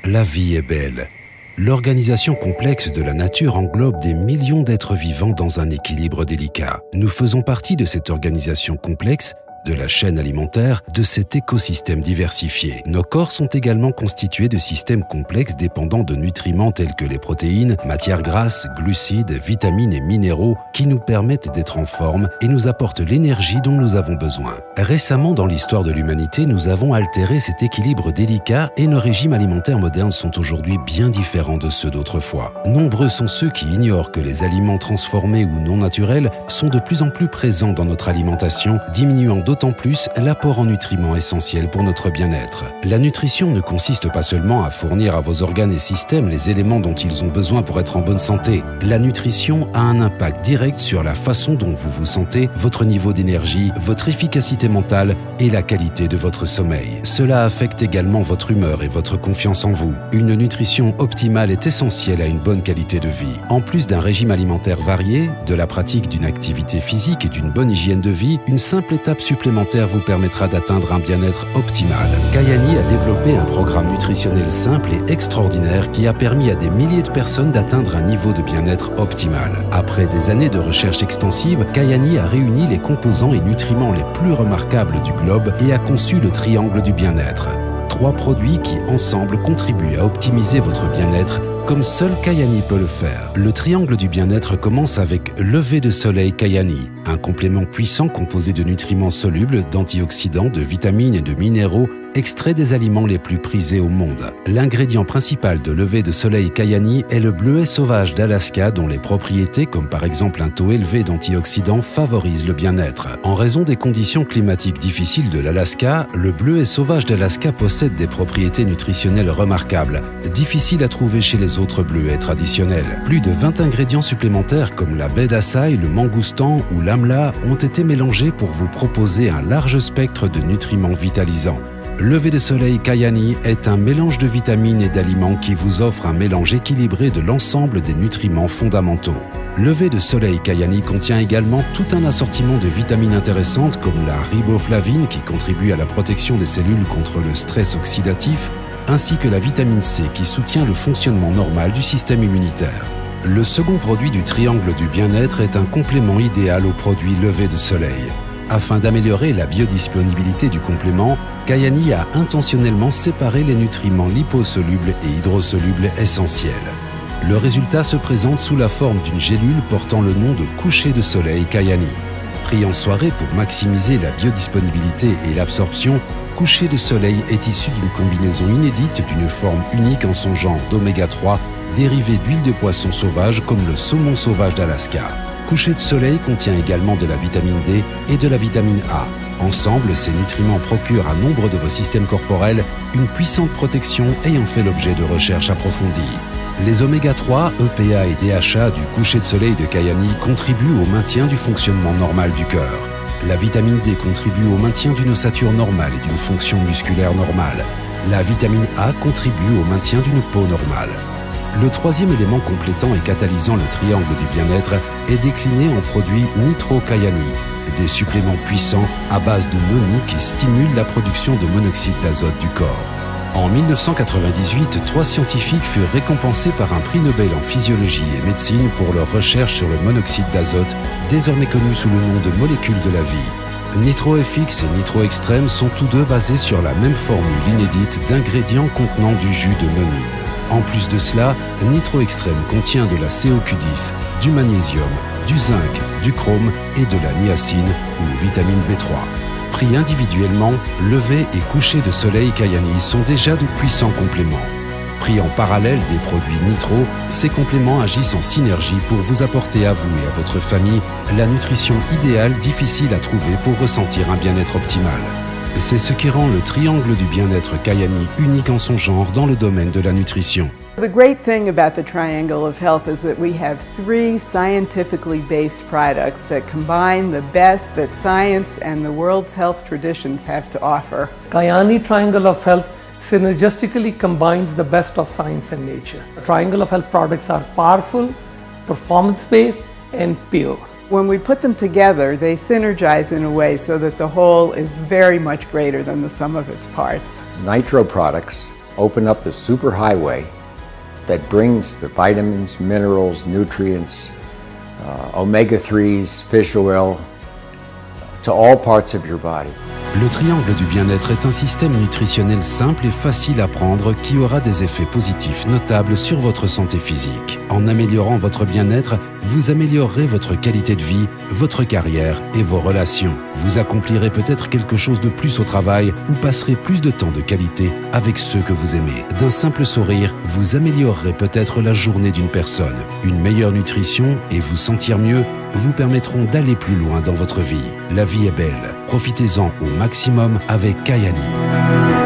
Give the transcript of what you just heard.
La vie est belle. L'organisation complexe de la nature englobe des millions d'êtres vivants dans un équilibre délicat. Nous faisons partie de cette organisation complexe, de la chaîne alimentaire, de cet écosystème diversifié. Nos corps sont également constitués de systèmes complexes dépendant de nutriments tels que les protéines, matières grasses, glucides, vitamines et minéraux qui nous permettent d'être en forme et nous apportent l'énergie dont nous avons besoin. Récemment, dans l'histoire de l'humanité, nous avons altéré cet équilibre délicat et nos régimes alimentaires modernes sont aujourd'hui bien différents de ceux d'autrefois. Nombreux sont ceux qui ignorent que les aliments transformés ou non naturels sont de plus en plus présents dans notre alimentation, diminuant d'autant plus l'apport en nutriments essentiels pour notre bien-être. La nutrition ne consiste pas seulement à fournir à vos organes et systèmes les éléments dont ils ont besoin pour être en bonne santé. La nutrition a un impact direct sur la façon dont vous vous sentez, votre niveau d'énergie, votre efficacité mentale et la qualité de votre sommeil. Cela affecte également votre humeur et votre confiance en vous. Une nutrition optimale est essentielle à une bonne qualité de vie. En plus d'un régime alimentaire varié, de la pratique d'une activité physique et d'une bonne hygiène de vie, une simple étape supplémentaire vous permettra d'atteindre un bien-être optimal. Kayani a développé un programme nutritionnel simple et extraordinaire qui a permis à des milliers de personnes d'atteindre un niveau de bien-être optimal. Après des années de recherche extensive, Kayani a réuni les composants et nutriments les plus remarquables du globe et a conçu le triangle du bien-être. 3 produits qui, ensemble, contribuent à optimiser votre bien-être comme seul Kayani peut le faire. Le triangle du bien-être commence avec Lever de soleil Kayani, un complément puissant composé de nutriments solubles, d'antioxydants, de vitamines et de minéraux extrait des aliments les plus prisés au monde. L'ingrédient principal de Lever de soleil Kayani est le bleuet sauvage d'Alaska dont les propriétés, comme par exemple un taux élevé d'antioxydants, favorisent le bien-être. En raison des conditions climatiques difficiles de l'Alaska, le bleuet sauvage d'Alaska possède des propriétés nutritionnelles remarquables, difficiles à trouver chez les autres bleuets traditionnels. Plus de 20 ingrédients supplémentaires comme la baie d'Açaï, le mangoustan ou l'amla ont été mélangés pour vous proposer un large spectre de nutriments vitalisants. Lever de soleil Kayani est un mélange de vitamines et d'aliments qui vous offre un mélange équilibré de l'ensemble des nutriments fondamentaux. Lever de soleil Kayani contient également tout un assortiment de vitamines intéressantes comme la riboflavine qui contribue à la protection des cellules contre le stress oxydatif, ainsi que la vitamine C qui soutient le fonctionnement normal du système immunitaire. Le second produit du triangle du bien-être est un complément idéal au produit Lever de soleil. Afin d'améliorer la biodisponibilité du complément, Kayani a intentionnellement séparé les nutriments liposolubles et hydrosolubles essentiels. Le résultat se présente sous la forme d'une gélule portant le nom de coucher de soleil Kayani. Pris en soirée pour maximiser la biodisponibilité et l'absorption, coucher de soleil est issu d'une combinaison inédite d'une forme unique en son genre d'oméga 3, dérivé d'huile de poisson sauvage comme le saumon sauvage d'Alaska. Coucher de soleil contient également de la vitamine D et de la vitamine A. Ensemble, ces nutriments procurent à nombre de vos systèmes corporels une puissante protection ayant fait l'objet de recherches approfondies. Les oméga 3, EPA et DHA du coucher de soleil de Kayani contribuent au maintien du fonctionnement normal du cœur. La vitamine D contribue au maintien d'une ossature normale et d'une fonction musculaire normale. La vitamine A contribue au maintien d'une peau normale. Le troisième élément complétant et catalysant le triangle du bien-être est décliné en produit Nitro Kayani, des suppléments puissants à base de noni qui stimulent la production de monoxyde d'azote du corps. En 1998, 3 scientifiques furent récompensés par un prix Nobel en physiologie et médecine pour leur recherche sur le monoxyde d'azote, désormais connu sous le nom de molécule de la vie. NitroFX et Nitro Extreme sont tous deux basés sur la même formule inédite d'ingrédients contenant du jus de noni. En plus de cela, Nitro Extreme contient de la CoQ10, du magnésium, du zinc, du chrome et de la niacine ou vitamine B3. Pris individuellement, Lever et coucher de soleil Kayani sont déjà de puissants compléments. Pris en parallèle des produits Nitro, ces compléments agissent en synergie pour vous apporter à vous et à votre famille la nutrition idéale difficile à trouver pour ressentir un bien-être optimal. C'est ce qui rend le triangle du bien-être Kayani unique en son genre dans le domaine de la nutrition. The great thing about the Triangle of Health is that we have 3 scientifically based products that combine the best that science and the world's health traditions have to offer. Kayani Triangle of Health synergistically combines the best of science and nature. The Triangle of Health products are powerful, performance-based, and pure. When we put them together, they synergize in a way so that the whole is very much greater than the sum of its parts. Nitro products open up the superhighway that brings the vitamins, minerals, nutrients, omega-3s, fish oil, to all parts of your body. Le triangle du bien-être est un système nutritionnel simple et facile à prendre qui aura des effets positifs notables sur votre santé physique. En améliorant votre bien-être, vous améliorerez votre qualité de vie, votre carrière et vos relations. Vous accomplirez peut-être quelque chose de plus au travail ou passerez plus de temps de qualité avec ceux que vous aimez. D'un simple sourire, vous améliorerez peut-être la journée d'une personne. Une meilleure nutrition et vous sentir mieux vous permettront d'aller plus loin dans votre vie. La vie est belle. Profitez-en au maximum avec Kyani.